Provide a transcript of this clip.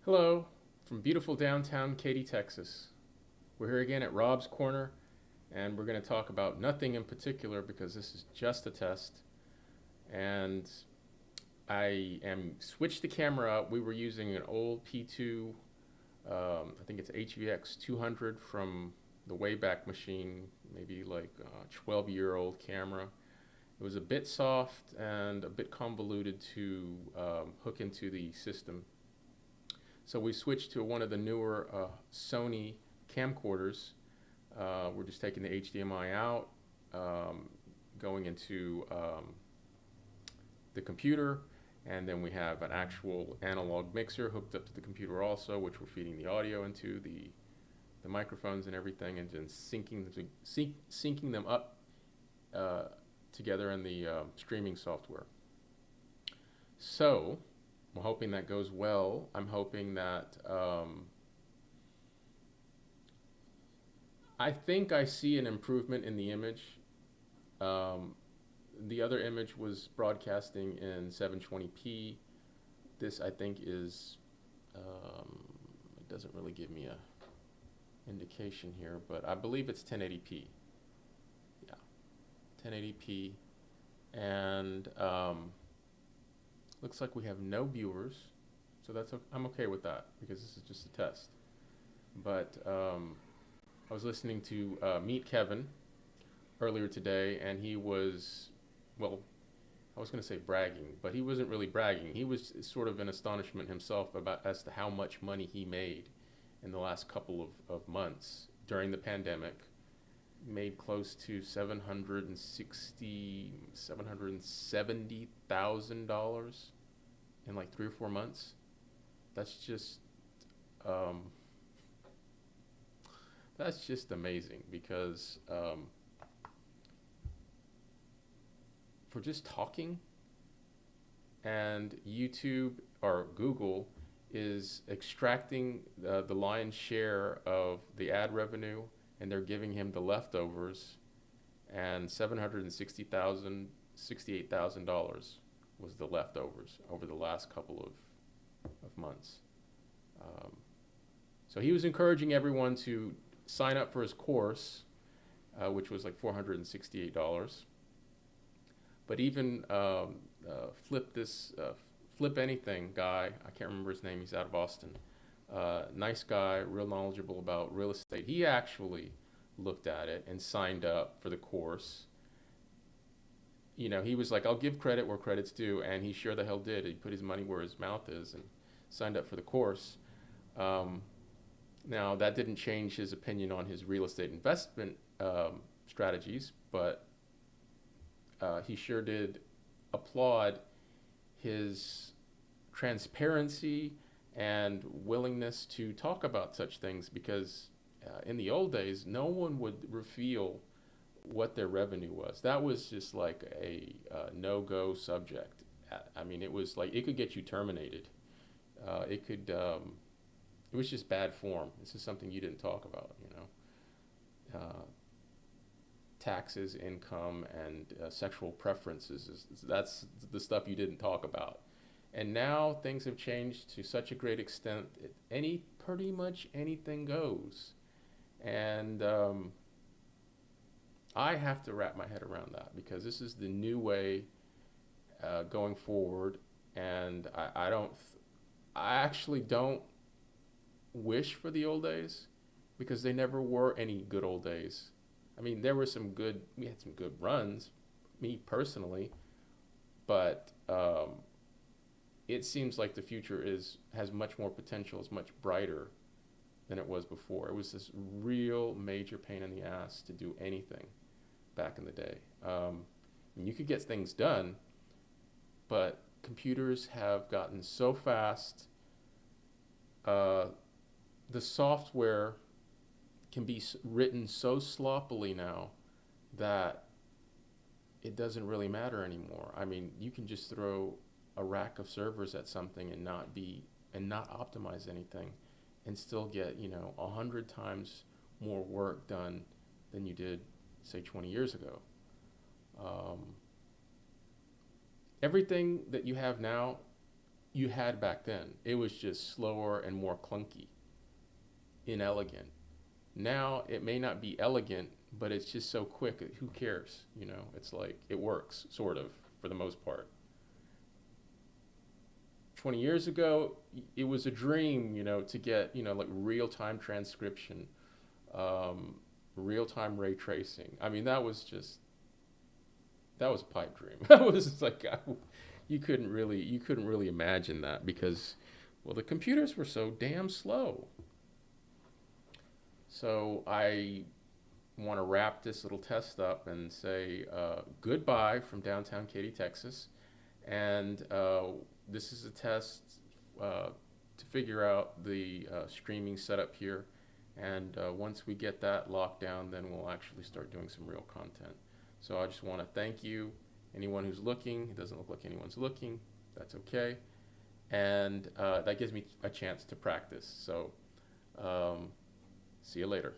Hello, from beautiful downtown Katy, Texas. We're here again at Rob's Corner, and we're going to talk about nothing in particular because this is just a test. And I am switched the camera up. We were using an old P2, I think it's HVX 200 from the Wayback Machine, maybe like a 12-year-old camera. It was a bit soft and a bit convoluted to hook into the system. So we switched to one of the newer Sony camcorders. We're just taking the HDMI out, going into the computer, and then we have an actual analog mixer hooked up to the computer also, which we're feeding the audio into, the microphones and everything, and then syncing them up uh, together in the streaming software. So I'm hoping that goes well. I'm hoping that I think I see an improvement in the image. Um, the other image was broadcasting in 720p. This I think is it doesn't really give me a indication here, but I believe it's 1080p. Yeah, 1080p, and looks like we have no viewers, so I'm okay with that because this is just a test. But I was listening to Meet Kevin earlier today, and he was, well, I was going to say bragging, but he wasn't really bragging. He was sort of in astonishment himself about as to how much money he made in the last couple of months during the pandemic. Made close to 770,000 dollars in like 3 or 4 months. That's just um, that's just amazing because for just talking, and YouTube or Google is extracting the lion's share of the ad revenue, and they're giving him the leftovers. And 760,000, $68,000 was the leftovers over the last couple of months. Um, so he was encouraging everyone to sign up for his course, which was like $468. But even Flip Anything guy, I can't remember his name, he's out of Austin. Nice guy, real knowledgeable about real estate. He actually looked at it and signed up for the course. You know, he was like, I'll give credit where credit's due, and he sure the hell did. He put his money where his mouth is and signed up for the course. Um, Now, that didn't change his opinion on his real estate investment strategies, but he sure did applaud his transparency and willingness to talk about such things because in the old days, no one would reveal what their revenue was. That was just like a no-go subject. I mean, it was like it could get you terminated. It could. It was just bad form. This is something you didn't talk about. Taxes, income, and sexual preferences. That's the stuff you didn't talk about. And now things have changed to such a great extent. Pretty much anything goes. And I have to wrap my head around that because this is the new way going forward. And I actually don't wish for the old days because they never were any good old days. I mean, we had some good runs, me personally, but it seems like the future has much more potential, is much brighter than it was before. It was this real major pain in the ass to do anything back in the day. And you could get things done, but computers have gotten so fast. Uh, the software can be written so sloppily now that it doesn't really matter anymore. I mean, you can just throw a rack of servers at something and not optimize anything and still get, 100 times more work done than you did, say, 20 years ago. Um, Everything that you have now you had back then. It was just slower and more clunky, inelegant. Now it may not be elegant, but it's just so quick. Who cares? You know, it's like it works, sort of, for the most part. 20 years ago, it was a dream, you know, to get, you know, like real time transcription, um, real time ray tracing. I mean, that was a pipe dream. That was like, you couldn't really imagine that because, well, the computers were so damn slow. So I want to wrap this little test up and say goodbye from downtown Katy, Texas. And this is a test to figure out the streaming setup here. And once we get that locked down, then we'll actually start doing some real content. So I just want to thank you, anyone who's looking. It doesn't look like anyone's looking. That's okay. And that gives me a chance to practice. So see you later.